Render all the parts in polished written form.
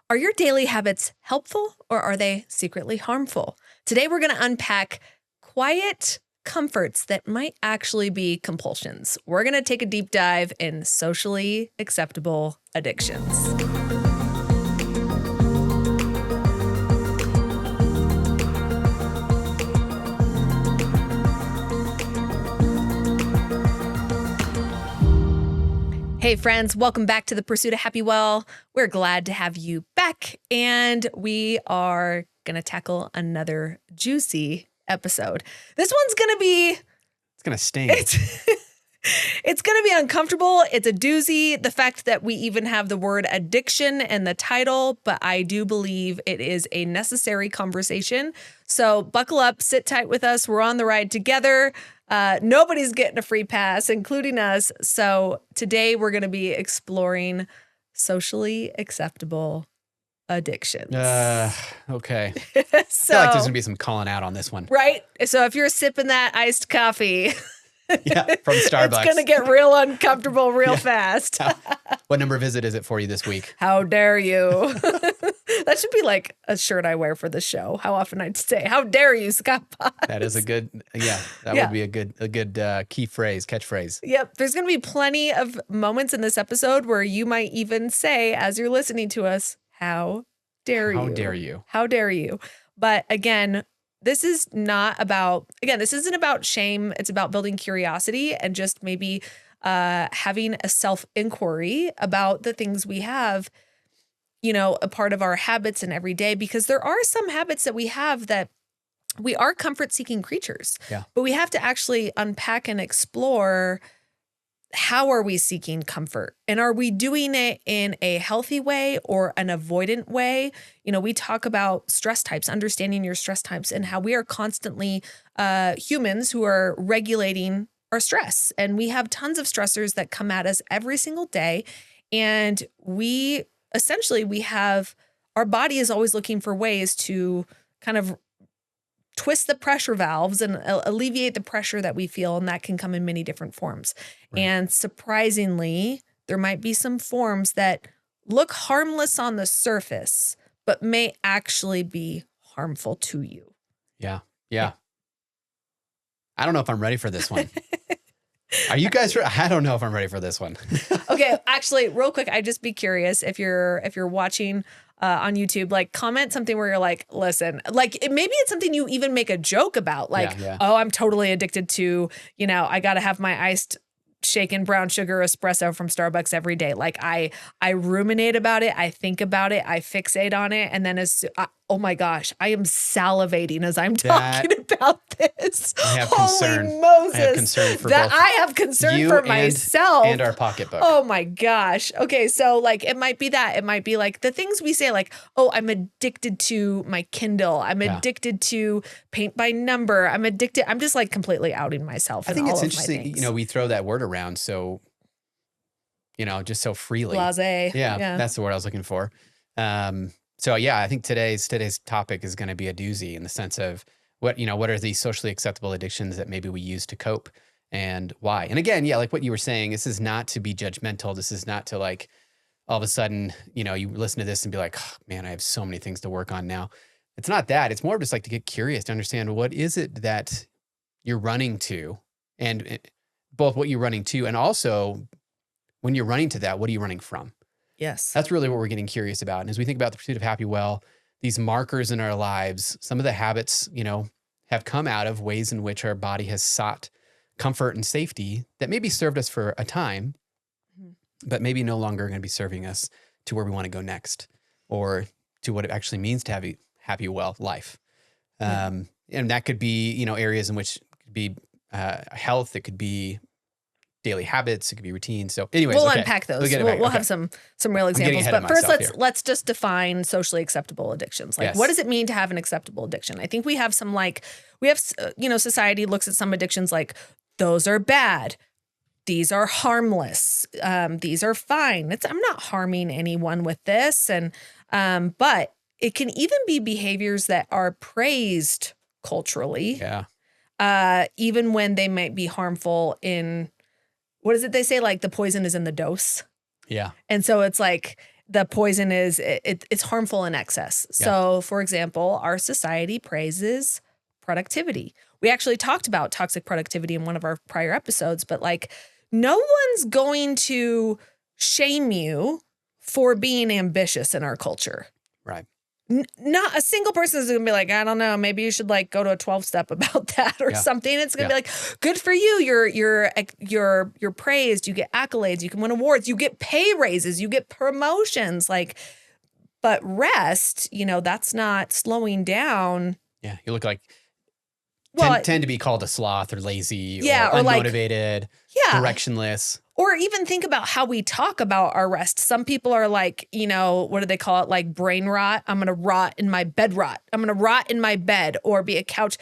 Are your daily habits helpful or are they secretly harmful? Today, we're going to unpack quiet comforts that might actually be compulsions. We're going to take a deep dive in socially acceptable addictions. Hey friends, welcome back to the Pursuit of HappyWell. We're glad to have you back, and we are going to tackle another juicy episode. This one's going to be... It's going to sting. It's going to be uncomfortable. It's a doozy. The fact that we even have the word addiction in the title, but I do believe it is a necessary conversation. So buckle up, sit tight with us. We're on the ride together. Nobody's getting a free pass, including us. So today we're going to be exploring socially acceptable addictions. Okay. So, I feel like there's going to be some calling out on this one. Right? So if you're sipping that iced coffee... Yeah, from Starbucks. It's going to get real uncomfortable real fast. What number visit is it for you this week? How dare you? That should be like a shirt I wear for the show. How often I'd say, how dare you, Scott Potts? That is a good, would be a good key phrase, catchphrase. Yep. There's going to be plenty of moments in this episode where you might even say, as you're listening to us, how dare you? How dare you? How dare you? But again, this isn't about shame. It's about building curiosity and just maybe having a self-inquiry about the things we have, a part of our habits and every day, because there are some habits that we have that we are comfort-seeking creatures. Yeah. But we have to actually unpack and explore, how are we seeking comfort? And are we doing it in a healthy way or an avoidant way? We talk about stress types, understanding your stress types, and how we are constantly humans who are regulating our stress. And we have tons of stressors that come at us every single day. And our body is always looking for ways to kind of twist the pressure valves and alleviate the pressure that we feel. And that can come in many different forms. Right. And surprisingly, there might be some forms that look harmless on the surface, but may actually be harmful to you. Yeah. I don't know if I'm ready for this one. Are you guys ready? I don't know if I'm ready for this one. Okay. Actually, real quick, I'd just be curious if you're watching on YouTube, like comment something where you're like, listen, like maybe it's something you even make a joke about, like, oh, I'm totally addicted to, I got to have my iced shaken brown sugar espresso from Starbucks every day. Like I ruminate about it. I think about it. I fixate on it. And then oh my gosh, I am salivating as I'm talking about this. I have Holy concern. Moses. I have concern for that both I have concern for myself. And our pocketbook. Oh my gosh. Okay. So like, it might be that. It might be like the things we say like, oh, I'm addicted to my Kindle. I'm addicted to paint by number. I'm addicted. I'm just like completely outing myself. I think it's interesting. We throw that word around so, just so freely. Blasé. Yeah, that's the word I was looking for. So yeah, I think today's topic is going to be a doozy in the sense of what are these socially acceptable addictions that maybe we use to cope and why? And again, like what you were saying, this is not to be judgmental. This is not to like all of a sudden, you listen to this and be like, oh, man, I have so many things to work on now. It's not that. It's more just like to get curious, to understand what is it that you're running to, and both what you're running to and also when you're running to that, what are you running from? Yes. That's really what we're getting curious about. And as we think about the pursuit of HappyWell, these markers in our lives, some of the habits, have come out of ways in which our body has sought comfort and safety that maybe served us for a time, but maybe no longer going to be serving us to where we want to go next, or to what it actually means to have a HappyWell life. And that could be, areas in which it could be health, it could be daily habits, it could be routines. So anyways, we'll unpack those. We'll have some real examples. But first, let's just define socially acceptable addictions. Like, what does it mean to have an acceptable addiction? I think we have some society looks at some addictions like those are bad, these are harmless, these are fine. I'm not harming anyone with this, and but it can even be behaviors that are praised culturally. Yeah. Even when they might be harmful in. What is it they say? Like the poison is in the dose. Yeah. And so it's like, the poison is it's harmful in excess. Yeah. So, for example, our society praises productivity. We actually talked about toxic productivity in one of our prior episodes, but like no one's going to shame you for being ambitious in our culture. Right. Not a single person is going to be like, I don't know, maybe you should like go to a 12-step about that or something. It's going to be like, good for you. You're praised. You get accolades. You can win awards. You get pay raises. You get promotions. Like, but rest, that's not slowing down. Yeah. You look like Well, tend to be called a sloth or lazy Yeah, or or like- unmotivated, directionless. Or even think about how we talk about our rest. Some people are like, what do they call it? Like brain rot. I'm going to rot in my bed rot. I'm going to rot in my bed or be a couch.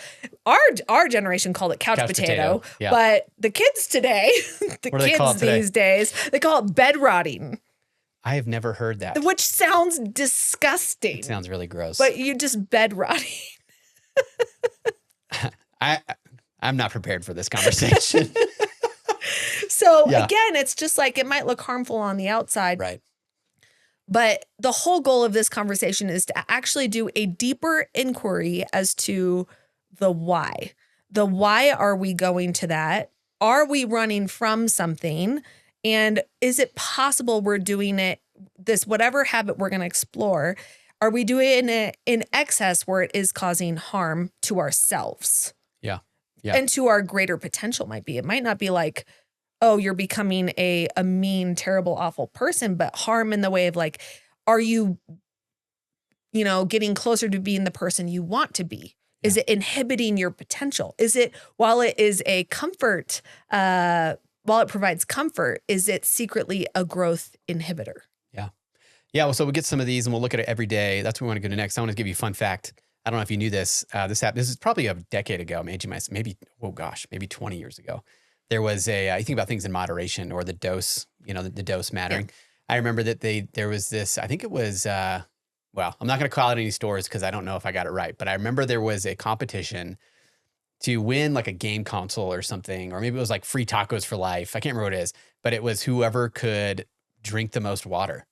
Our generation called it couch potato. Yeah. But the kids today, What do they call it today? these days, they call it bed rotting, I have never heard that. which sounds disgusting. It sounds really gross. But you just bed rotting. I'm not prepared for this conversation. So again, it's just like it might look harmful on the outside. Right. But the whole goal of this conversation is to actually do a deeper inquiry as to the why. The why are we going to that? Are we running from something? And is it possible we're doing it, this whatever habit we're going to explore, are we doing it in excess where it is causing harm to ourselves? Yeah. And to our greater potential might be. It might not be like, oh, you're becoming a mean, terrible, awful person, but harm in the way of like, are you, getting closer to being the person you want to be? Is it inhibiting your potential? Is it, while it is a comfort, while it provides comfort, is it secretly a growth inhibitor? Yeah. Yeah. Well, so we'll get some of these and we'll look at it every day. That's what we want to go to next. I want to give you a fun fact. I don't know if you knew this. This is probably a decade ago, maybe 20 years ago. There was you think about things in moderation or the dose, the dose mattering. Yeah. I remember that there was this, I think it was, I'm not going to call out any stores because I don't know if I got it right, but I remember there was a competition to win like a game console or something, or maybe it was like free tacos for life. I can't remember what it is, but it was whoever could drink the most water,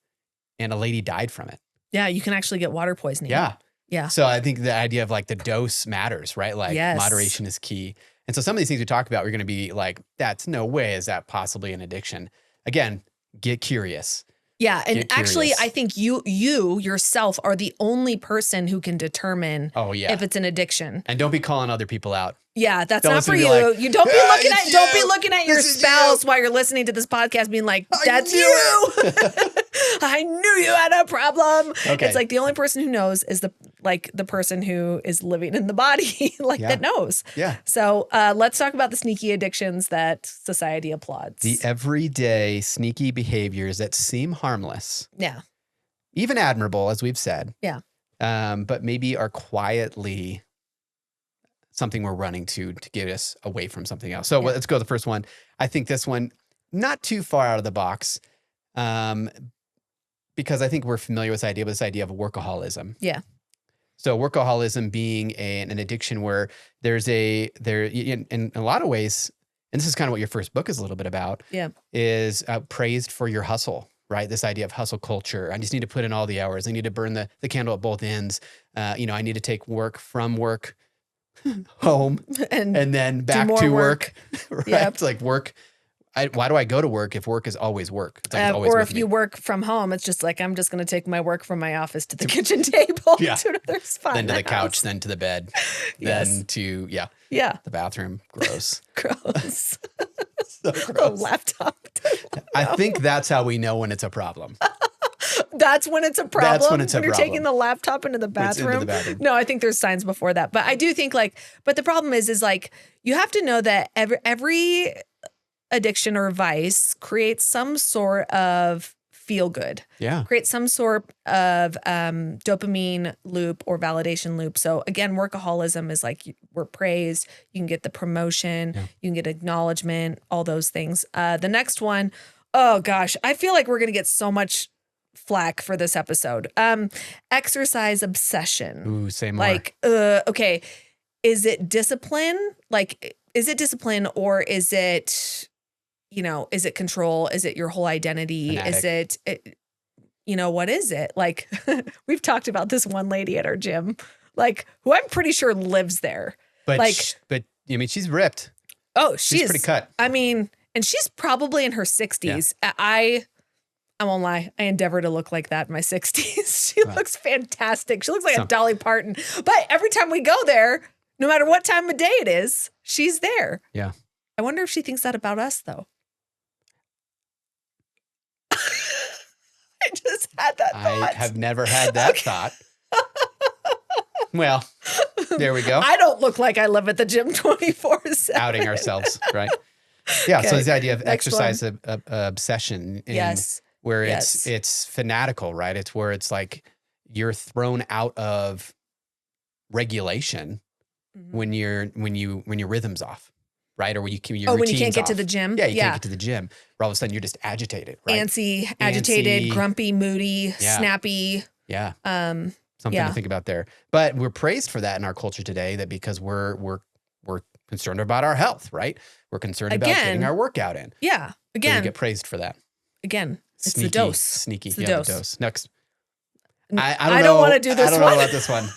and a lady died from it. Yeah. You can actually get water poisoning. Yeah. Yeah. So I think the idea of like the dose matters, right? Like moderation is key. And so some of these things we talk about, we're going to be like, that's no way is that possibly an addiction. Again, get curious. Yeah. And actually, I think you yourself are the only person who can determine if it's an addiction. And don't be calling other people out. Yeah, that's not for you. Like, you don't be looking at your spouse while you're listening to this podcast being like, that's you. I knew you had a problem. Okay. It's like the only person who knows is the person who is living in the body that knows. Yeah. So let's talk about the sneaky addictions that society applauds. The everyday sneaky behaviors that seem harmless. Yeah. Even admirable, as we've said. Yeah. But maybe are quietly something we're running to get us away from something else. So let's go to the first one. I think this one, not too far out of the box, because I think we're familiar with this idea of workaholism. Yeah. So workaholism being an addiction where in a lot of ways, and this is kind of what your first book is a little bit about, is praised for your hustle, right? This idea of hustle culture. I just need to put in all the hours. I need to burn the candle at both ends. I need to take work from work home and then back to work. Right? Yep. It's like work. Why do I go to work if work is always work? It's like it's always or with if me. you work from home, it's just like, I'm just going to take my work from my office to the kitchen table to another spot. Then to the couch, then to the bed, then to, the bathroom. Gross. Gross. So gross. A laptop. I think that's how we know when it's a problem. That's when it's a problem. That's when it's a when you're problem. taking the laptop into the bathroom. Into the bathroom. No, I think there's signs before that. But I do think but the problem is like, you have to know that every addiction or vice creates some sort of feel good. Yeah. Creates some sort of dopamine loop or validation loop. So again, workaholism is like we're praised. You can get the promotion. Yeah. You can get acknowledgement, all those things. The next one, oh gosh, I feel like we're going to get so much flack for this episode. Exercise obsession. Ooh, say more. Like, okay, is it discipline? Like, is it discipline or is it, is it control? Is it your whole identity? Fanatic. Is it you know, what is it? Like, we've talked about this one lady at our gym, like, who I'm pretty sure lives there. But like, but I mean, she's ripped. Oh, she's pretty cut. I mean, and she's probably in her 60s. Yeah. I won't lie. I endeavor to look like that in my 60s. She looks fantastic. She looks like a Dolly Parton. But every time we go there, no matter what time of day it is, she's there. Yeah. I wonder if she thinks that about us, though. I just had that thought. I have never had that thought. Well, there we go. I don't look like I live at the gym 24/7. Outing ourselves, right? Yeah. Okay. So it's the idea of exercise obsession. Where it's fanatical, right? It's where it's like you're thrown out of regulation when your rhythm's off, right? Or when when you can't get to the gym. Yeah, you can't get to the gym. Or all of a sudden you're just agitated, right? Antsy, agitated, grumpy, moody, snappy. Yeah. Something to think about there. But we're praised for that in our culture today, that because we're concerned about our health, right? We're concerned about getting our workout in. Yeah. Again. So we get praised for that. Again, it's sneaky, the dose. Sneaky. It's the dose. The dose. Next. I don't want to do this one. I don't know about this one.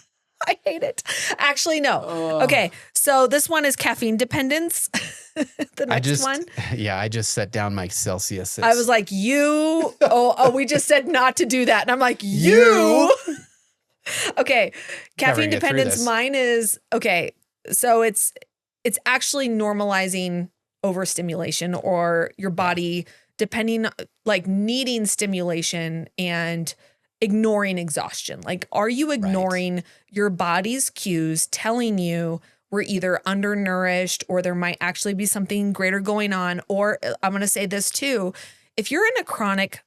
I hate it. Actually, no. Okay. So this one is caffeine dependence. The next one. Yeah, I just set down my Celsius. I was like, we just said not to do that. And I'm like, you. Okay. Caffeine dependence. Mine is, okay. So it's actually normalizing overstimulation, or your body needing stimulation and ignoring exhaustion. Like, are you ignoring your body's cues telling you we're either undernourished, or there might actually be something greater going on? Or I'm going to say this too. If you're in a chronic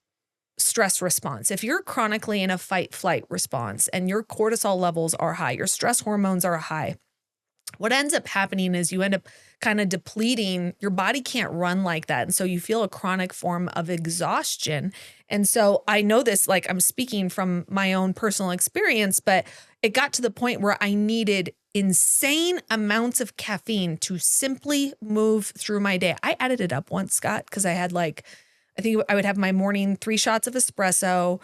stress response, if you're chronically in a fight-flight response and your cortisol levels are high, your stress hormones are high, what ends up happening is you end up kind of depleting. Your body can't run like that. And so you feel a chronic form of exhaustion. And so I know this, like, I'm speaking from my own personal experience, but it got to the point where I needed insane amounts of caffeine to simply move through my day. I added it up once, Scott, because I had I think I would have my morning 3 shots of espresso,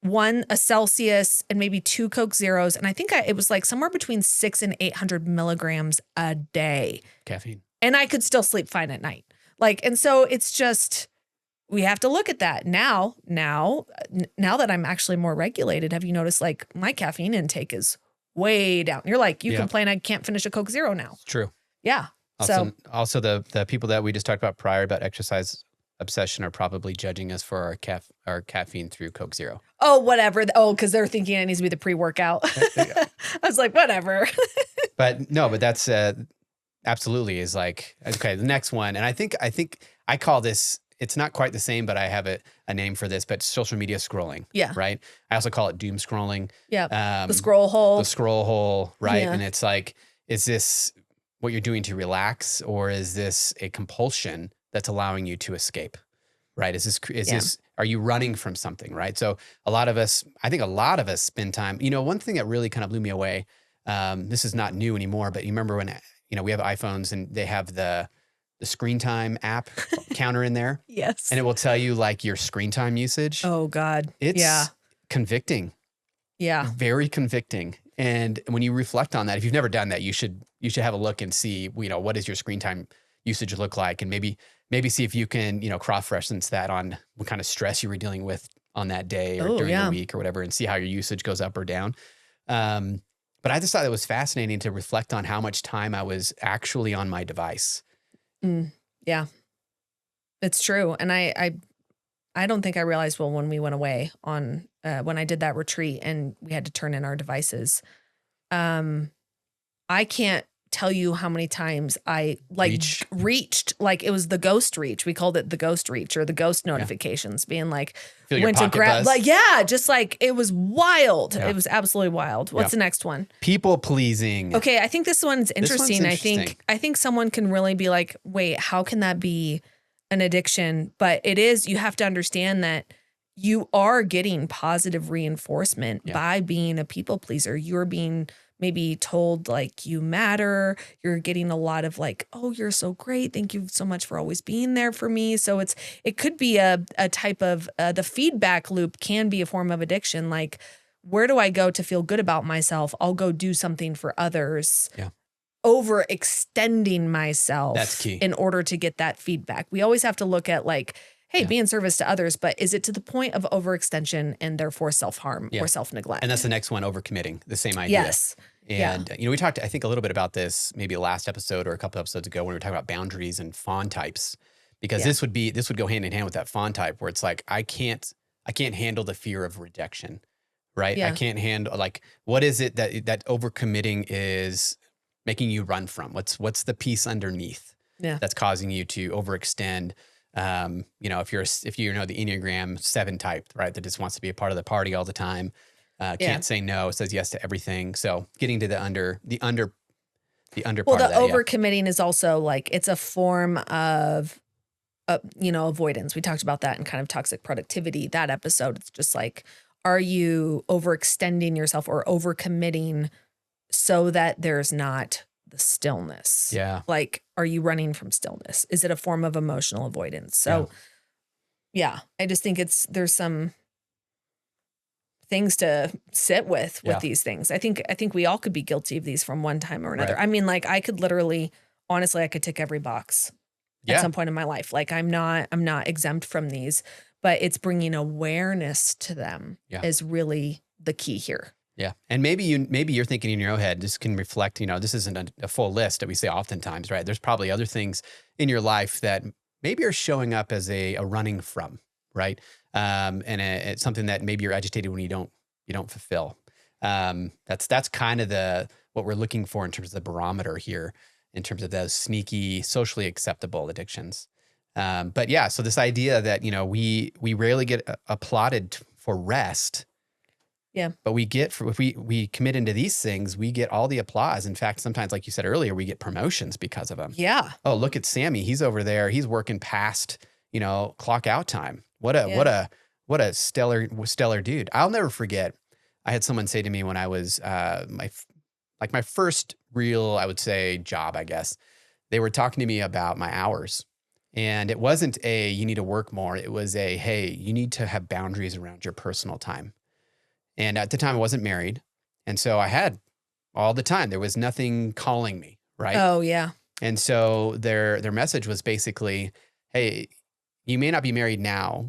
1 a Celsius, and maybe 2 Coke Zeros. And I think it was like somewhere between 600 and 800 milligrams a day. Caffeine. And I could still sleep fine at night. And so it's just, we have to look at that. Now that I'm actually more regulated, have you noticed, like, my caffeine intake is way down? You're like, you complain I can't finish a Coke Zero now. True. Yeah. Also the people that we just talked about prior about exercise obsession are probably judging us for our caffeine through Coke Zero. Oh, whatever. Oh, because they're thinking it needs to be the pre-workout. I was like, whatever. But that's absolutely is like, okay, the next one. And I think I call this, it's not quite the same, but I have a name for this, but social media scrolling. Yeah. Right. I also call it doom scrolling. Yeah. The scroll hole. The scroll hole. Right. Yeah. And it's like, is this what you're doing to relax, or is this a compulsion that's allowing you to escape, right? Is this, are you running from something, right? So I think a lot of us spend time, one thing that really kind of blew me away, this is not new anymore, but you remember when, we have iPhones and they have the screen time app counter in there. Yes. And it will tell you like your screen time usage. Oh God. It's convicting. Yeah. Very convicting. And when you reflect on that, if you've never done that, you should have a look and see, what does your screen time usage look like, and maybe see if you can, cross-reference that on what kind of stress you were dealing with on that day or during the week or whatever, and see how your usage goes up or down. But I just thought it was fascinating to reflect on how much time I was actually on my device. Yeah, it's true. And I don't think I realized, well, when we went away on, when I did that retreat and we had to turn in our devices, I can't tell you how many times I reached, like it was the ghost reach. We called it the ghost reach, or the ghost notifications, being like, went to grab, just like, it was wild. Yeah. It was absolutely wild. What's the next one? People pleasing. Okay. I think this one's interesting. I think someone can really be like, wait, how can that be an addiction? But it is, you have to understand that you are getting positive reinforcement by being a people pleaser. You're being maybe told like you matter. You're getting a lot of like, oh, you're so great. Thank you so much for always being there for me. So it could be a type of the feedback loop can be a form of addiction. Like, where do I go to feel good about myself? I'll go do something for others. Yeah. Overextending myself. That's key. In order to get that feedback. We always have to look at like, hey, be in service to others, but is it to the point of overextension and therefore self-harm or self-neglect? And that's the next one, overcommitting, the same idea. Yes. And, we talked, I think, a little bit about this maybe last episode or a couple episodes ago when we were talking about boundaries and fawn types, because this would go hand in hand with that fawn type where it's like, I can't handle the fear of rejection, right? Yeah. I can't handle, like, what is it that overcommitting is making you run from? What's the piece underneath that's causing you to overextend? If you know the Enneagram 7 type, right, that just wants to be a part of the party all the time, can't say no, says yes to everything. So getting to the under part well, of that. Well, the overcommitting is also like, it's a form of, avoidance. We talked about that in kind of toxic productivity, that episode. It's just like, are you overextending yourself or overcommitting so that there's not the stillness? Yeah. Like, are you running from stillness? Is it a form of emotional avoidance? So I just think there's some things to sit with these things. I think we all could be guilty of these from one time or another. Right. I mean, like, I could literally, honestly, I could tick every box at some point in my life. Like, I'm not exempt from these, but it's bringing awareness to them is really the key here. Yeah. And maybe you're thinking in your own head, this can reflect, this isn't a full list that we say oftentimes, right? There's probably other things in your life that maybe are showing up as a running from, right? And it's something that maybe you're agitated when you don't fulfill. That's kind of what we're looking for in terms of the barometer here, in terms of those sneaky, socially acceptable addictions. But yeah, so this idea that, we rarely get applauded for rest. Yeah. But if we commit into these things, we get all the applause. In fact, sometimes, like you said earlier, we get promotions because of them. Yeah. Oh, look at Sammy. He's over there. He's working past, clock out time. What a stellar dude. I'll never forget. I had someone say to me when I was, my first real, I would say, job, I guess. They were talking to me about my hours. And it wasn't you need to work more. It was hey, you need to have boundaries around your personal time. And at the time I wasn't married. And so I had all the time. There was nothing calling me, right? Oh, yeah. And so their message was basically, hey, you may not be married now,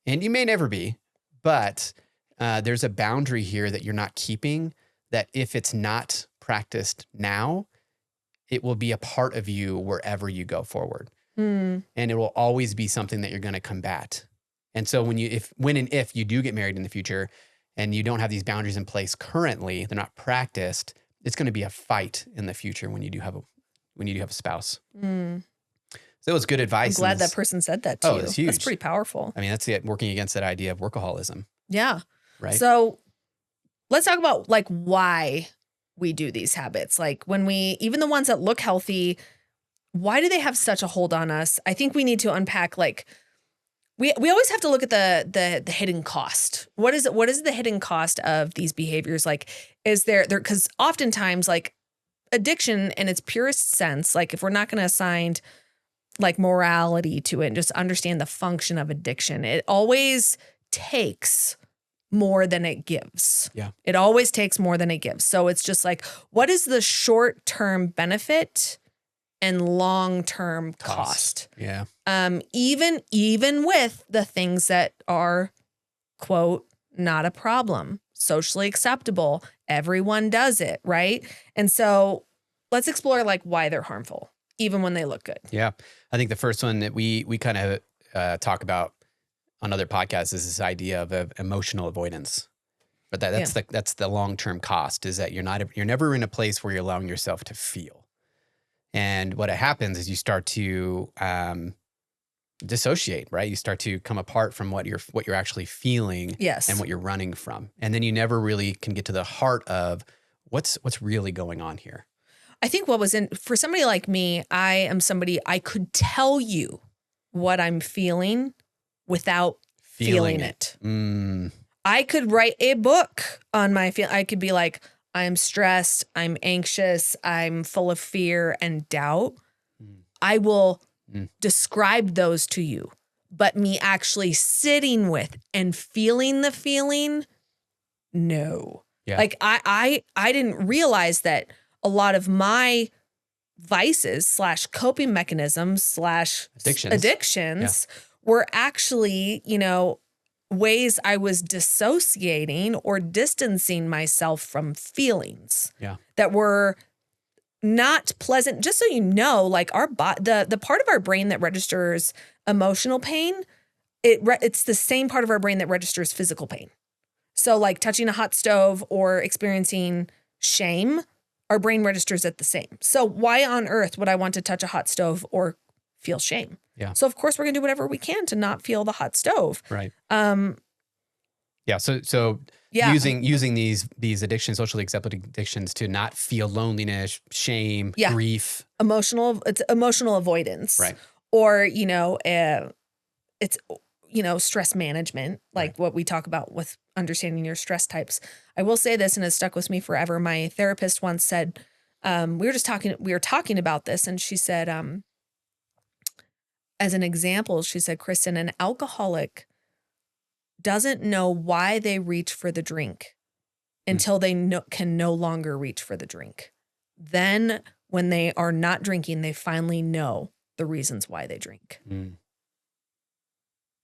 and you may never be, but there's a boundary here that you're not keeping, that if it's not practiced now, it will be a part of you wherever you go forward. And it will always be something that you're going to combat. And so when and if you do get married in the future, and you don't have these boundaries in place currently, they're not practiced, it's going to be a fight in the future when you do have a spouse. So that was good advice. I'm glad that person said that to you. It's huge. That's pretty powerful. I mean, that's working against that idea of workaholism. Yeah. Right. So let's talk about like why we do these habits. Like even the ones that look healthy, why do they have such a hold on us? I think we need to unpack like, we always have to look at the hidden cost. What is the hidden cost of these behaviors? Like, is there, because oftentimes like addiction in its purest sense, like if we're not going to assign like morality to it and just understand the function of addiction, it always takes more than it gives. Yeah. It always takes more than it gives. So it's just like, what is the short-term benefit and long-term cost? Yeah. Even with the things that are, quote, not a problem, socially acceptable, everyone does it, right? And so let's explore like why they're harmful, even when they look good. Yeah. I think the first one that we kind of talk about on other podcasts is this idea of emotional avoidance. But that's the long-term cost, is that you're never in a place where you're allowing yourself to feel. And what happens is you start to dissociate, right? You start to come apart from what you're actually feeling, yes, and what you're running from. And then you never really can get to the heart of what's really going on here. I think for somebody like me, I am somebody, I could tell you what I'm feeling without feeling it. Mm. I could write a book on my feel. I could be like, I'm stressed, I'm anxious, I'm full of fear and doubt, I will describe those to you. But me actually sitting with and feeling the feeling, no. Yeah. Like I didn't realize that a lot of my vices / coping mechanisms / addictions were actually, ways I was dissociating or distancing myself from feelings that were not pleasant. Just so you know, like the part of our brain that registers emotional pain, it's the same part of our brain that registers physical pain. So like touching a hot stove or experiencing shame, our brain registers it the same. So why on earth would I want to touch a hot stove or feel shame? Yeah. So of course we're gonna do whatever we can to not feel the hot stove. Right. Yeah. So using these addictions, socially acceptable addictions, to not feel loneliness, shame, grief, it's emotional avoidance, right? Or it's stress management, like what we talk about with understanding your stress types. I will say this, and it's stuck with me forever. My therapist once said, we were talking about this, and she said, as an example, she said, Kristen, an alcoholic doesn't know why they reach for the drink until they can no longer reach for the drink. Then when they are not drinking, they finally know the reasons why they drink.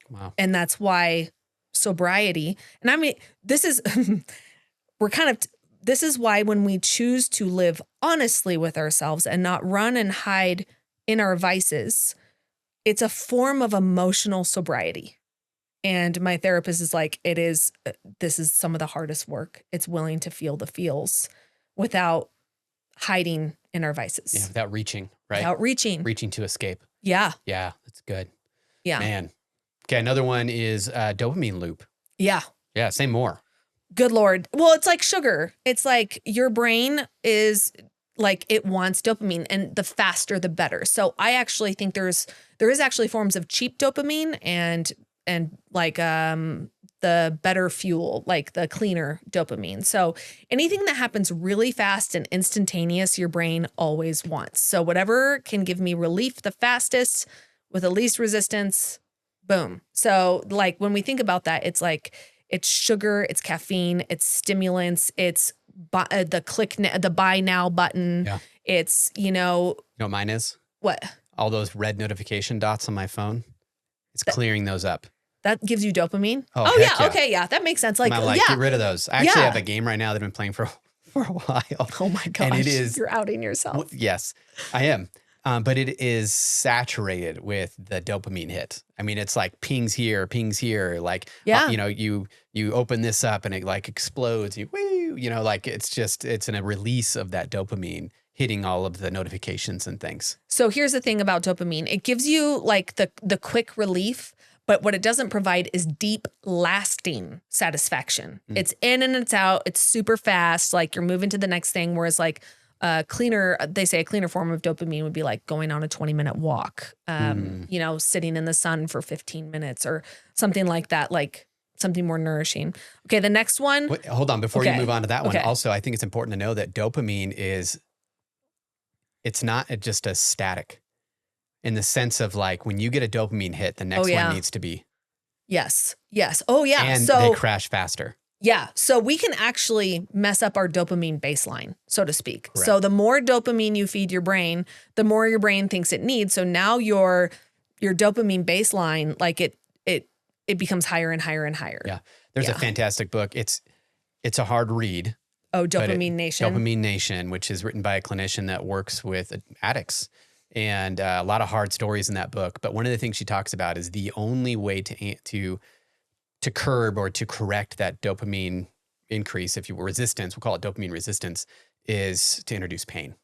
Wow. And that's why sobriety, and I mean, this is, this is why when we choose to live honestly with ourselves and not run and hide in our vices, it's a form of emotional sobriety. And my therapist is like, this is some of the hardest work. It's willing to feel the feels without hiding in our vices. Yeah, without reaching, right? Without reaching. Reaching to escape. Yeah. Yeah, that's good. Yeah. Man. Okay, another one is dopamine loop. Yeah. Yeah, say more. Good Lord. Well, it's like sugar. It's like your brain is like, it wants dopamine, and the faster the better. So I actually think there is actually forms of cheap dopamine and like the better fuel, like the cleaner dopamine. So anything that happens really fast and instantaneous, your brain always wants. So whatever can give me relief the fastest with the least resistance, boom. So like when we think about that, it's like, it's sugar, it's caffeine, it's stimulants, it's the buy now button. Yeah. It's, You know what mine is? What? All those red notification dots on my phone. It's clearing those up. That gives you dopamine? Oh yeah. yeah. Okay. Yeah. That makes sense. Like, I'm like, get rid of those. I actually have a game right now that I've been playing for a while. Oh my gosh. And it is. You're outing yourself. Yes, I am. But it is saturated with the dopamine hit. I mean, it's like pings here. Like, you open this up and it like explodes. It's in a release of that dopamine hitting all of the notifications and things. So here's the thing about dopamine. It gives you like the quick relief, but what it doesn't provide is deep, lasting satisfaction. It's in and it's out. It's super fast. Like you're moving to the next thing. Whereas like they say a cleaner form of dopamine would be like going on a 20-minute walk, sitting in the sun for 15 minutes or something like that, like something more nourishing. Okay, the next one. Wait, hold on. Before you move on to that one, also, I think it's important to know that dopamine it's not just a static in the sense of like when you get a dopamine hit, the next one needs to be. Yes. Oh, yeah. And they crash faster. Yeah. So we can actually mess up our dopamine baseline, so to speak. Correct. So the more dopamine you feed your brain, the more your brain thinks it needs. So now your dopamine baseline, like it becomes higher and higher and higher. Yeah. There's a fantastic book. It's a hard read. Oh, Dopamine Nation. Dopamine Nation, which is written by a clinician that works with addicts, and a lot of hard stories in that book. But one of the things she talks about is the only way to curb or to correct that dopamine increase, if you will, resistance, we'll call it dopamine resistance, is to introduce pain.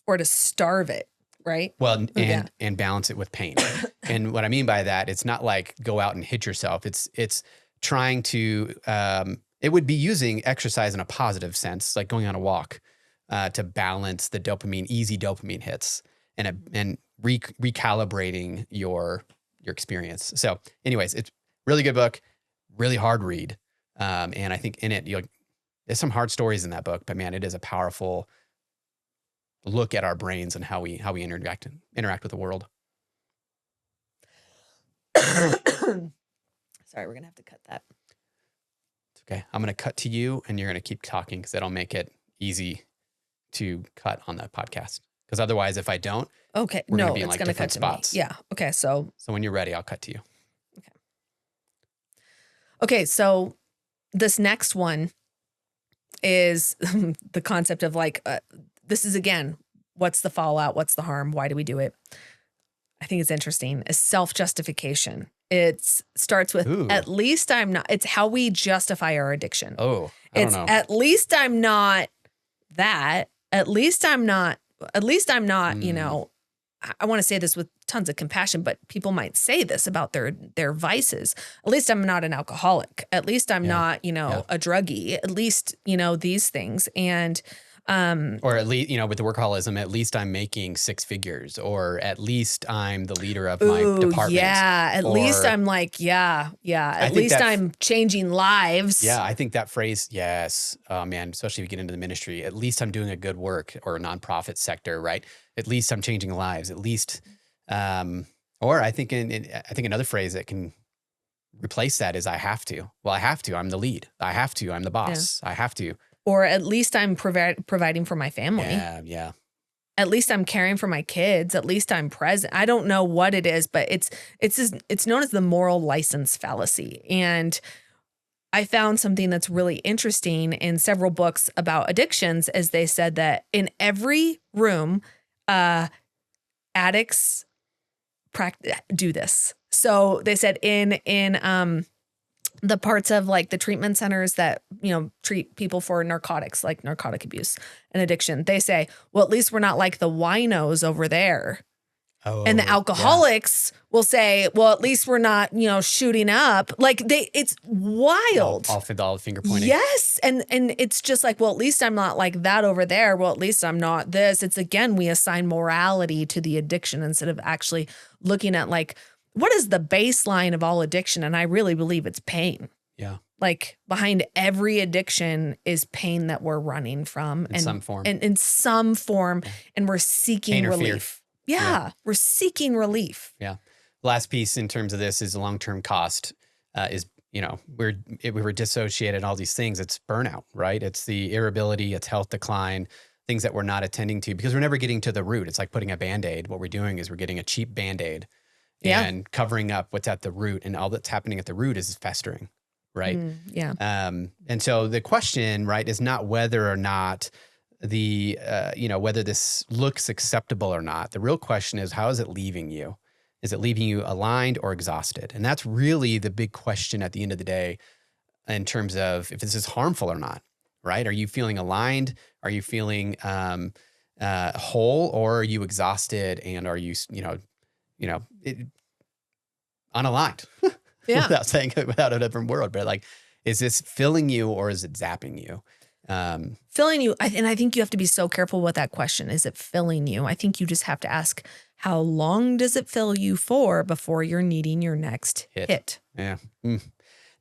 Or to starve it, right? Well, and balance it with pain. And what I mean by that, it's not like go out and hit yourself. It's trying to, it would be using exercise in a positive sense, like going on a walk, to balance the easy dopamine hits and recalibrating your experience. So anyways, it's really good book. Really hard read. And I think in it, there's some hard stories in that book, but man, it is a powerful look at our brains and how we interact with the world. Sorry, we're gonna have to cut that. It's okay. I'm gonna cut to you, and you're gonna keep talking because that'll make it easy to cut on that podcast. Because otherwise, if I don't, okay, we're gonna be in it's like gonna different cut spots. To me. Yeah. Okay. So when you're ready, I'll cut to you. Okay. So this next one is the concept of like, this is again, what's the fallout? What's the harm? Why do we do it? I think it's interesting. Is self-justification. It starts with at least I'm not. It's how we justify our addiction. Oh, I don't know. At least I'm not that. At least I'm not. You know, I want to say this with tons of compassion, but people might say this about their vices. At least I'm not an alcoholic. At least I'm not, you know, a druggie. At least, you know, these things. And or at least, you know, with the workaholism, at least I'm making 6 figures, or at least I'm the leader of my department. Yeah. At least I'm like, at least I'm changing lives. Yeah. I think that phrase, yes. Oh man, especially if you get into the ministry, at least I'm doing a good work, or a nonprofit sector, right? At least I'm changing lives. At least, or I think I think another phrase that can replace that is I have to. Well, I have to. I'm the lead. I have to. I'm the boss. I have to. Or at least I'm providing for my family. Yeah. At least I'm caring for my kids. At least I'm present. I don't know what it is, but it's known as the moral license fallacy. And I found something that's really interesting in several books about addictions, as they said that in every room, addicts do this. So they said in the parts of like the treatment centers that, you know, treat people for narcotics, like narcotic abuse and addiction, they say, well, at least we're not like the winos over there. Oh, and the alcoholics will say, well, at least we're not, you know, shooting up. Like it's wild. All finger pointing. Yes. And it's just like, well, at least I'm not like that over there. Well, at least I'm not this. It's again, we assign morality to the addiction instead of actually looking at like, what is the baseline of all addiction? And I really believe it's pain. Yeah. Like behind every addiction is pain that we're running from. In some form. And in some form. And we're seeking relief. Yeah. We're seeking relief. Yeah. Last piece in terms of this is long-term cost is, you know, we were dissociated, all these things. It's burnout, right? It's the irritability, it's health decline, things that we're not attending to because we're never getting to the root. It's like putting a Band-Aid. What we're doing is we're getting a cheap Band-Aid. And covering up what's at the root, and all that's happening at the root is festering, right? And so the question, right, is not whether or not the, you know, whether this looks acceptable or not. The real question is, how is it leaving you? Is it leaving you aligned or exhausted? And that's really the big question at the end of the day in terms of if this is harmful or not, right? Are you feeling aligned? Are you feeling whole, or are you exhausted? And are you, unaligned without a different word, but like, is this filling you or is it zapping you? Filling you. And I think you have to be so careful with that question. Is it filling you? I think you just have to ask, how long does it fill you for before you're needing your next hit? Yeah.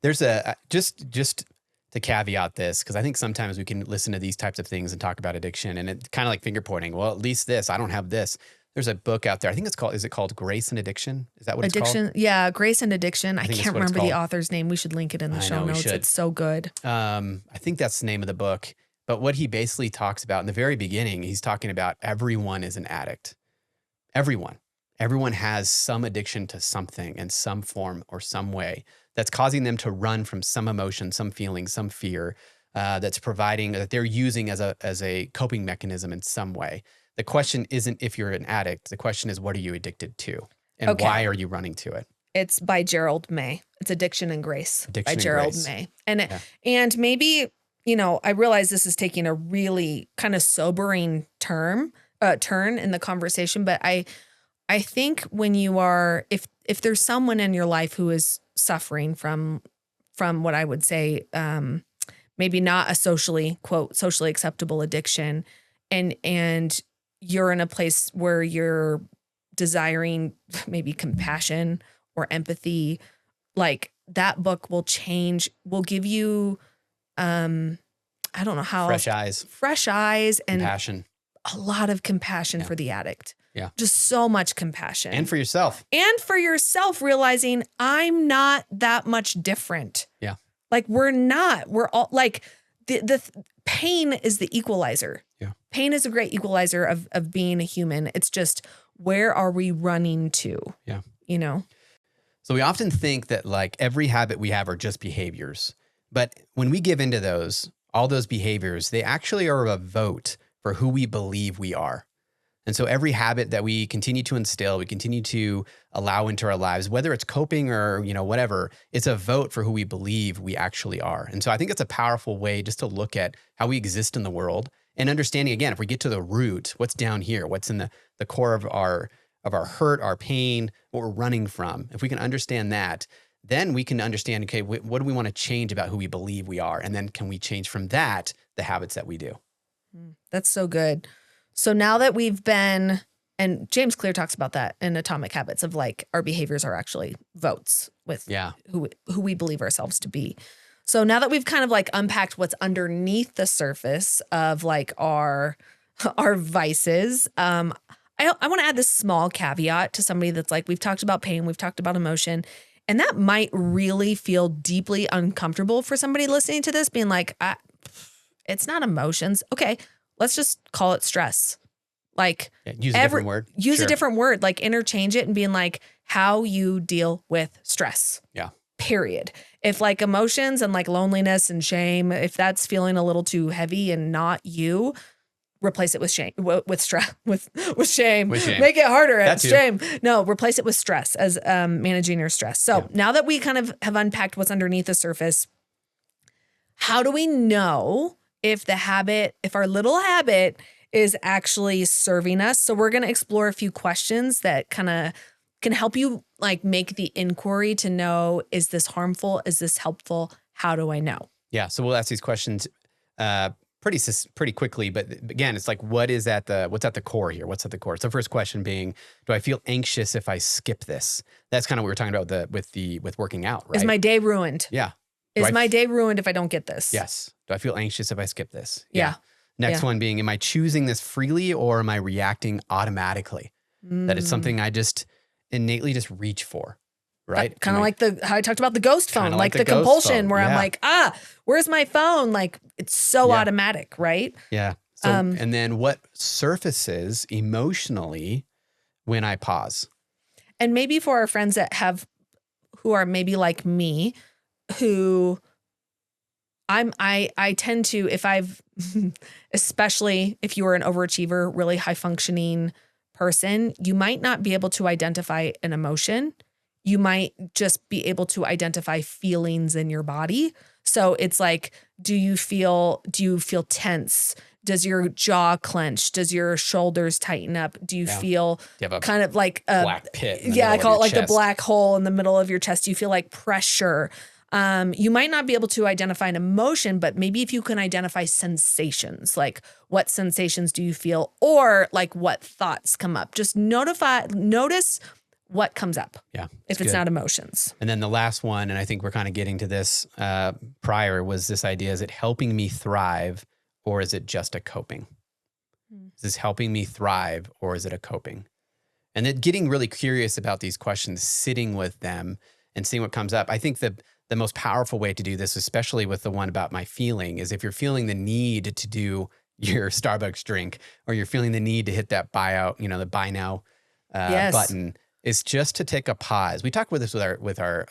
There's just to caveat this, because I think sometimes we can listen to these types of things and talk about addiction and it's kind of like finger pointing. Well, at least this, I don't have this. There's a book out there. I think is it called Grace and Addiction? Is that what it's called? Yeah, Grace and Addiction. I can't remember the author's name. We should link it in the show notes. It's so good. I think that's the name of the book. But what he basically talks about in the very beginning, he's talking about everyone is an addict. Everyone has some addiction to something in some form or some way that's causing them to run from some emotion, some feeling, some fear that they're using as a coping mechanism in some way. The question isn't if you're an addict. The question is, what are you addicted to? And why are you running to it? It's by Gerald May. It's Addiction and Grace by Gerald May. And maybe, you know, I realize this is taking a really kind of sobering turn in the conversation, but I think when you are, if there's someone in your life who is suffering from what I would say, maybe not a socially acceptable addiction, and you're in a place where you're desiring maybe compassion or empathy, like that book will give you I don't know how fresh else. eyes, fresh eyes, and compassion, a lot of compassion for the addict. Yeah. Just so much compassion. And for yourself. And for yourself, realizing I'm not that much different. Yeah. Like we're not. We're all like the pain is the equalizer. Yeah. Pain is a great equalizer of being a human. It's just where are we running to? Yeah. You know? So we often think that like every habit we have are just behaviors. But when we give into those, all those behaviors, they actually are a vote for who we believe we are. And so every habit that we continue to instill, we continue to allow into our lives, whether it's coping or, whatever, it's a vote for who we believe we actually are. And so I think it's a powerful way just to look at how we exist in the world and understanding, again, if we get to the root, what's down here, what's in the core of our hurt, our pain, what we're running from. If we can understand that, then we can understand, okay, what do we want to change about who we believe we are? And then can we change from that the habits that we do? That's so good. So now that we've been, and James Clear talks about that in Atomic Habits of like our behaviors are actually votes with who we believe ourselves to be. So now that we've kind of like unpacked what's underneath the surface of like our vices, I want to add this small caveat to somebody that's like, we've talked about pain, we've talked about emotion, and that might really feel deeply uncomfortable for somebody listening to this, being like, it's not emotions. Okay. Let's just call it stress. Like use a different word. Use a different word, like interchange it and being like how you deal with stress. Yeah. Period. If like emotions and like loneliness and shame, if that's feeling a little too heavy and not you, replace it with shame, with stress, with shame. Make it harder at shame. No, replace it with stress as managing your stress. So now that we kind of have unpacked what's underneath the surface, how do we know if our little habit is actually serving us? So we're going to explore a few questions that kind of can help you like make the inquiry to know, is this harmful? Is this helpful? How do I know? Yeah. So we'll ask these questions pretty quickly, but again, it's like, what's at the core here? What's at the core? So first question being, do I feel anxious if I skip this? That's kind of what we were talking about with working out, right? Is my day ruined? Yeah. Is my day ruined if I don't get this? Yes. Do I feel anxious if I skip this? Yeah. Next one being, am I choosing this freely or am I reacting automatically? That it's something I just innately just reach for, right? Kind of like how I talked about the ghost phone, like the compulsion where I'm like, where's my phone? Like it's so automatic, right? Yeah. So, and then what surfaces emotionally when I pause? And maybe for our friends who are maybe like me, who I tend to, especially if you are an overachiever, really high functioning person, you might not be able to identify an emotion. You might just be able to identify feelings in your body. So it's like, do you feel tense? Does your jaw clench? Does your shoulders tighten up? Do you feel kind of like a black pit? I call it like the black hole in the middle of your chest. Do you feel like pressure? You might not be able to identify an emotion, but maybe if you can identify sensations, like what sensations do you feel, or like what thoughts come up, just notice what comes up. Yeah. If it's not emotions. And then the last one, and I think we're kind of getting to this prior, was this idea, is it helping me thrive or is it just a coping? Is this helping me thrive or is it a coping? And then getting really curious about these questions, sitting with them and seeing what comes up. I think the most powerful way to do this, especially with the one about my feeling, is if you're feeling the need to do your Starbucks drink or you're feeling the need to hit that the buy now button, is just to take a pause. We talk about this with our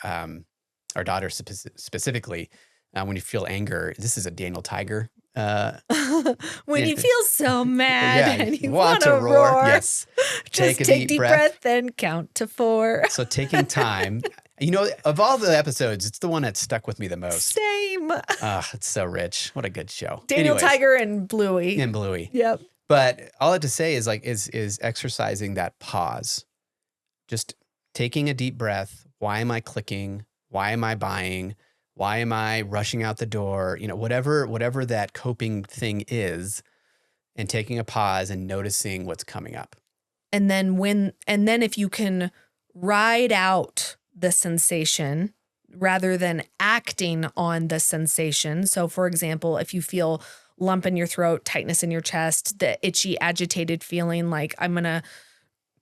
daughter specifically. When you feel anger, this is a Daniel Tiger. When you feel so mad and you want to roar, yes. Just take deep breath and count to 4. So taking time, of all the episodes, it's the one that stuck with me the most. Same. It's so rich. What a good show. Daniel Tiger and Bluey. Yep. But all I have to say is is exercising that pause. Just taking a deep breath. Why am I clicking? Why am I buying? Why am I rushing out the door? Whatever that coping thing is, and taking a pause and noticing what's coming up. And then if you can ride out the sensation, rather than acting on the sensation. So for example, if you feel lump in your throat, tightness in your chest, the itchy, agitated feeling like I'm going to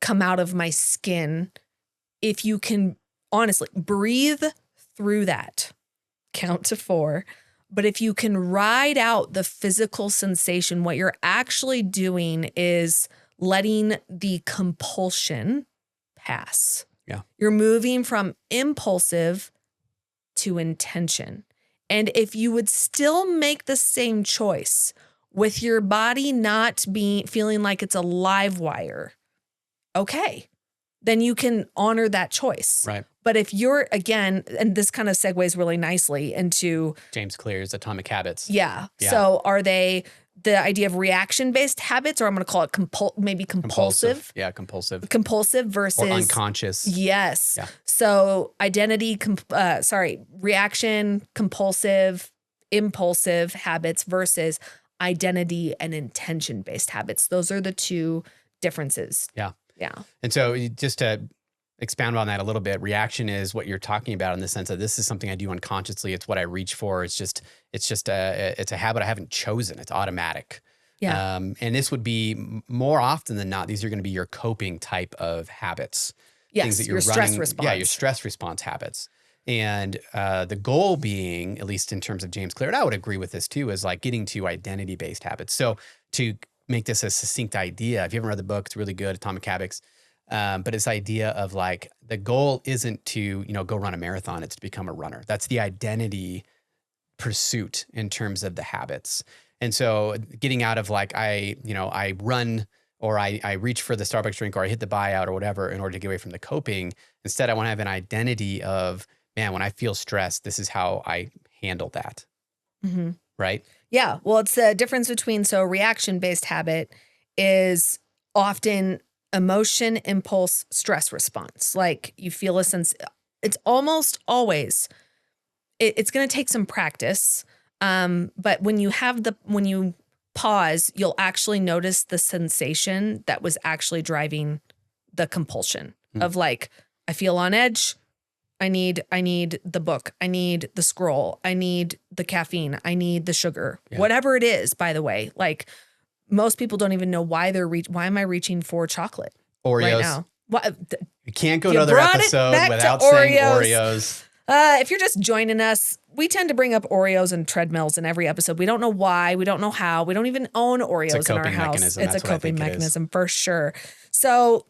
come out of my skin, if you can honestly breathe through that, count to 4. But if you can ride out the physical sensation, what you're actually doing is letting the compulsion pass. Yeah. You're moving from impulsive to intention. And if you would still make the same choice with your body not feeling like it's a live wire, okay, then you can honor that choice. Right. But if you're, again, and this kind of segues really nicely into James Clear's Atomic Habits. Yeah. So are they the idea of reaction-based habits, or I'm going to call it maybe compulsive? Yeah, compulsive. Compulsive versus or unconscious. Yes. Yeah. So reaction, compulsive, impulsive habits versus identity and intention-based habits. Those are the two differences. Yeah. Yeah. And so just to expound on that a little bit, reaction is what you're talking about in the sense that this is something I do unconsciously. It's what I reach for. It's a habit I haven't chosen. It's automatic. Yeah. And this would be more often than not, these are going to be your coping type of habits. Yes. Things that you're your stress response. Yeah. Your stress response habits. And the goal being, at least in terms of James Clear, and I would agree with this too, is like getting to identity-based habits. So to make this a succinct idea, if you haven't read the book, it's really good, Atomic Habits. But this idea of like, the goal isn't to, go run a marathon, it's to become a runner. That's the identity pursuit in terms of the habits. And so getting out of like, I run or I reach for the Starbucks drink or I hit the buyout or whatever in order to get away from the coping. Instead, I want to have an identity of, man, when I feel stressed, this is how I handle that. Mm-hmm. Right? Yeah. Well, it's the difference between, reaction-based habit is often emotion, impulse, stress response. Like you feel a sense, it's almost always, it's going to take some practice. But when you pause, you'll actually notice the sensation that was actually driving the compulsion of like, I feel on edge. I need the book. I need the scroll. I need the caffeine. I need the sugar, whatever it is, by the way. Like most people don't even know why why am I reaching for chocolate Oreos right now? You can't go another episode without saying Oreos. If you're just joining us, we tend to bring up Oreos and treadmills in every episode. We don't know why. We don't know how. We don't even own Oreos in our house. It's a coping mechanism for sure. So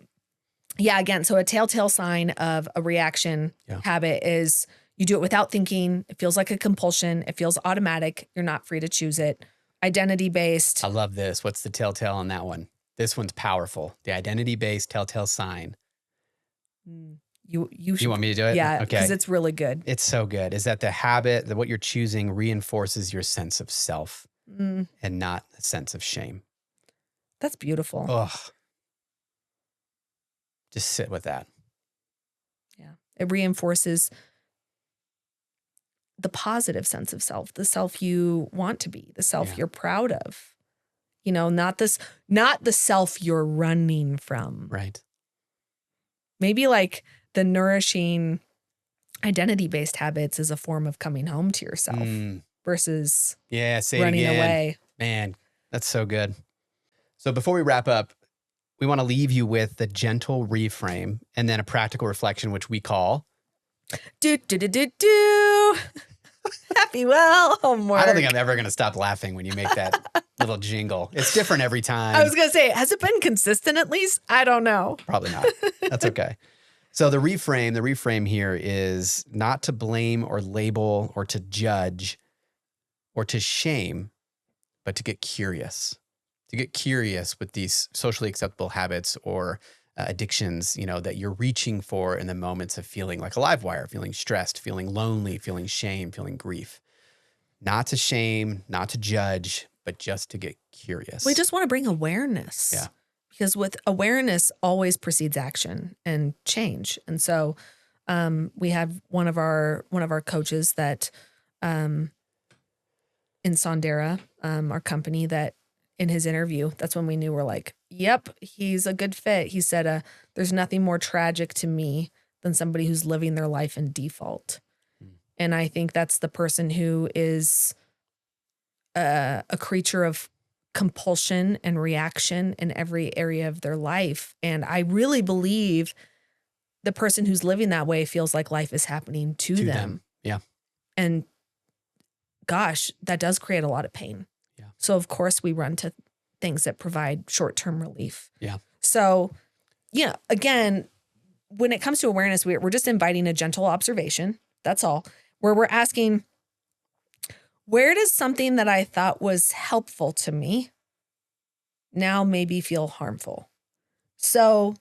yeah, again, so a telltale sign of a reaction habit is you do it without thinking. It feels like a compulsion. It feels automatic. You're not free to choose it. Identity-based. I love this. What's the telltale on that one? This one's powerful. The identity-based telltale sign. You should, want me to do it? Yeah, okay. Because it's really good. It's so good. Is that the habit that what you're choosing reinforces your sense of self and not a sense of shame? That's beautiful. Ugh. Just sit with that. Yeah. It reinforces the positive sense of self, the self you want to be, the self you're proud of. Not the self you're running from. Right. Maybe like the nourishing identity-based habits is a form of coming home to yourself versus running away. Man, that's so good. So before we wrap up, we want to leave you with the gentle reframe and then a practical reflection, which we call HappyWell homework. I don't think I'm ever going to stop laughing when you make that little jingle. It's different every time. I was going to say, has it been consistent at least? I don't know. Probably not. That's okay. So the reframe here is not to blame or label or to judge or to shame, but to get curious. To get curious with these socially acceptable habits or addictions, that you're reaching for in the moments of feeling like a live wire, feeling stressed, feeling lonely, feeling shame, feeling grief. Not to shame, not to judge, but just to get curious. We just want to bring awareness. Yeah. Because with awareness always precedes action and change. And so we have one of our coaches that in Sondera, our company, that in his interview, that's when we knew we're like, yep, he's a good fit. He said, there's nothing more tragic to me than somebody who's living their life in default. And I think that's the person who is a creature of compulsion and reaction in every area of their life. And I really believe the person who's living that way feels like life is happening to them. Yeah. And gosh, that does create a lot of pain. Yeah. So of course we run to things that provide short-term relief. Yeah. So, yeah, again, when it comes to awareness, we're just inviting a gentle observation. That's all. Where we're asking, where does something that I thought was helpful to me now maybe feel harmful? So,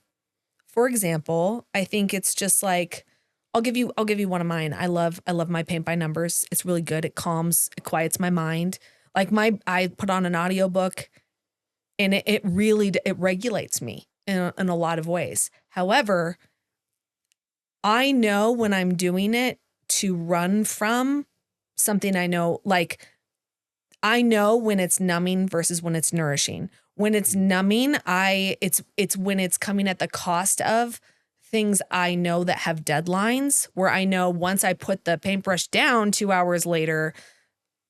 for example, I think it's just like, I'll give you one of mine. I love my paint by numbers. It's really good. It calms, it quiets my mind. Like I put on an audiobook and it really regulates me in a lot of ways. However, I know when I'm doing it to run from something I know, like I know when it's numbing versus when it's nourishing. When it's numbing, it's when it's coming at the cost of things I know that have deadlines, where I know once I put the paintbrush down 2 hours later,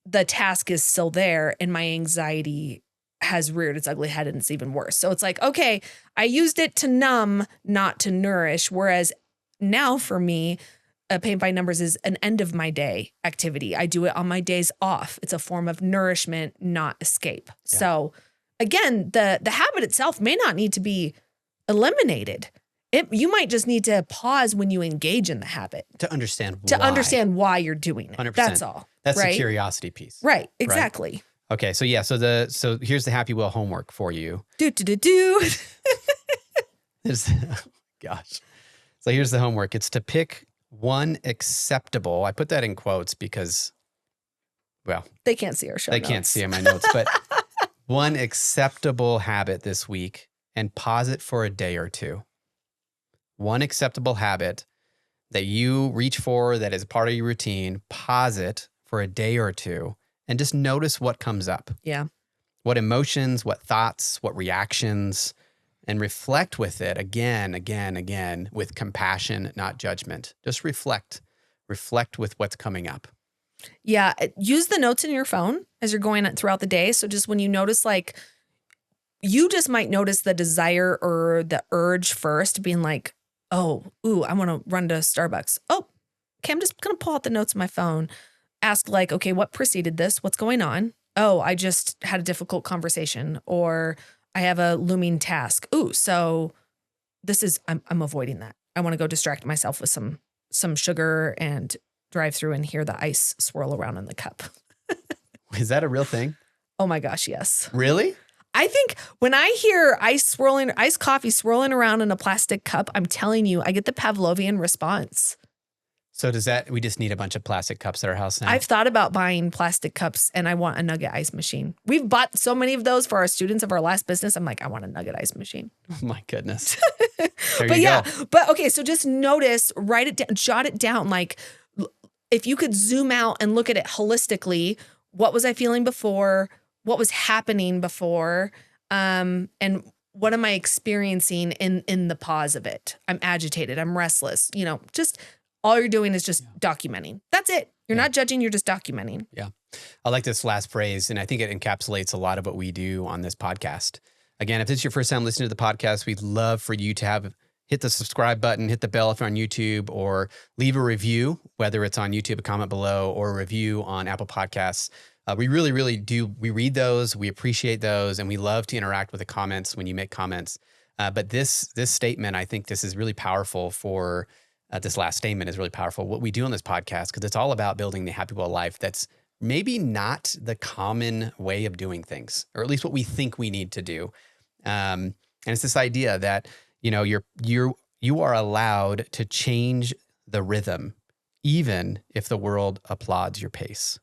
the task is still there and my anxiety has reared its ugly head and it's even worse. So it's like, okay, I used it to numb, not to nourish. Whereas now for me, paint by numbers is an end of my day activity. I do it on my days off. It's a form of nourishment, not escape. Yeah. So again, the habit itself may not need to be eliminated. You might just need to pause when you engage in the habit. To understand why you're doing it. 100%. That's all. That's right? The curiosity piece. Right, exactly. Right? Okay, so yeah, so here's the HappyWell homework for you. Gosh. So here's the homework. It's to pick one acceptable, I put that in quotes because, well. They can't see our show notes. They can't see my notes, but one acceptable habit this week and pause it for a day or two. One acceptable habit that you reach for that is part of your routine, pause it for a day or two and just notice what comes up. Yeah. What emotions, what thoughts, what reactions, and reflect with it again, with compassion, not judgment. Just reflect with what's coming up. Yeah. Use the notes in your phone as you're going throughout the day. So just when you notice, like, you just might notice the desire or the urge first being like, I want to run to Starbucks. Oh, okay. I'm just going to pull out the notes on my phone. Ask like, okay, what preceded this? What's going on? Oh, I just had a difficult conversation, or I have a looming task. Ooh, so this is, I'm avoiding that. I want to go distract myself with some sugar and drive through and hear the ice swirl around in the cup. Is that a real thing? Oh my gosh, yes. Really? I think when I hear iced coffee swirling around in a plastic cup, I'm telling you, I get the Pavlovian response. So we just need a bunch of plastic cups at our house now? I've thought about buying plastic cups and I want a nugget ice machine. We've bought so many of those for our students of our last business. I'm like, I want a nugget ice machine. Oh my goodness. But okay. So just notice, write it down, jot it down. Like if you could zoom out and look at it holistically, what was I feeling before? What was happening before? And what am I experiencing in the pause of it? I'm agitated. I'm restless. Just all you're doing is just documenting. That's it. You're not judging. You're just documenting. Yeah. I like this last phrase, and I think it encapsulates a lot of what we do on this podcast. Again, if this is your first time listening to the podcast, we'd love for you to hit the subscribe button, hit the bell if you're on YouTube, or leave a review, whether it's on YouTube, a comment below, or a review on Apple Podcasts. We really, really do. We read those. We appreciate those. And we love to interact with the comments when you make comments. But this statement, I think this is really powerful for this last statement is really powerful. What we do on this podcast, because it's all about building the HappyWell life that's maybe not the common way of doing things, or at least what we think we need to do. And it's this idea that, you are allowed to change the rhythm, even if the world applauds your pace.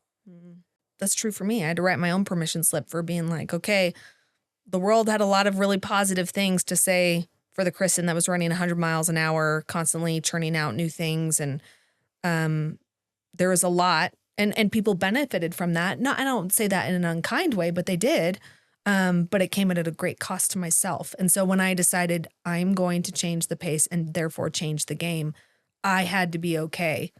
That's true for me. I had to write my own permission slip for being like, okay, the world had a lot of really positive things to say for the Kristen that was running 100 miles an hour, constantly churning out new things. And there was a lot, and people benefited from that. No, I don't say that in an unkind way, but they did. But it came at a great cost to myself. And so when I decided I'm going to change the pace and therefore change the game, I had to be okay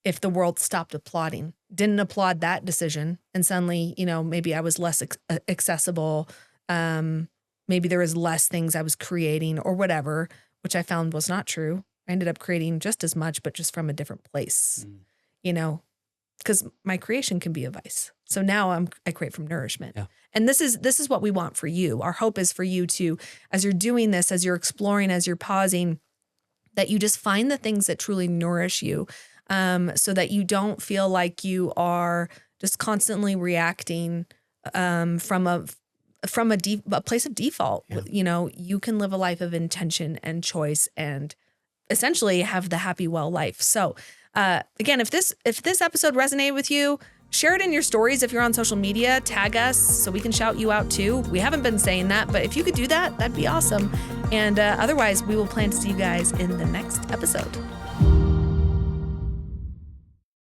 if the world stopped applauding, didn't applaud that decision, and suddenly, maybe I was less accessible. Maybe there was less things I was creating or whatever, which I found was not true. I ended up creating just as much, but just from a different place, because my creation can be a vice. So now I create from nourishment. Yeah. And this is what we want for you. Our hope is for you to, as you're doing this, as you're exploring, as you're pausing, that you just find the things that truly nourish you, so that you don't feel like you are just constantly reacting from a place of default. Yeah. You can live a life of intention and choice and essentially have the HappyWell life. So again, if this episode resonated with you, share it in your stories. If you're on social media, tag us so we can shout you out too. We haven't been saying that, but if you could do that, that'd be awesome. And otherwise, we will plan to see you guys in the next episode.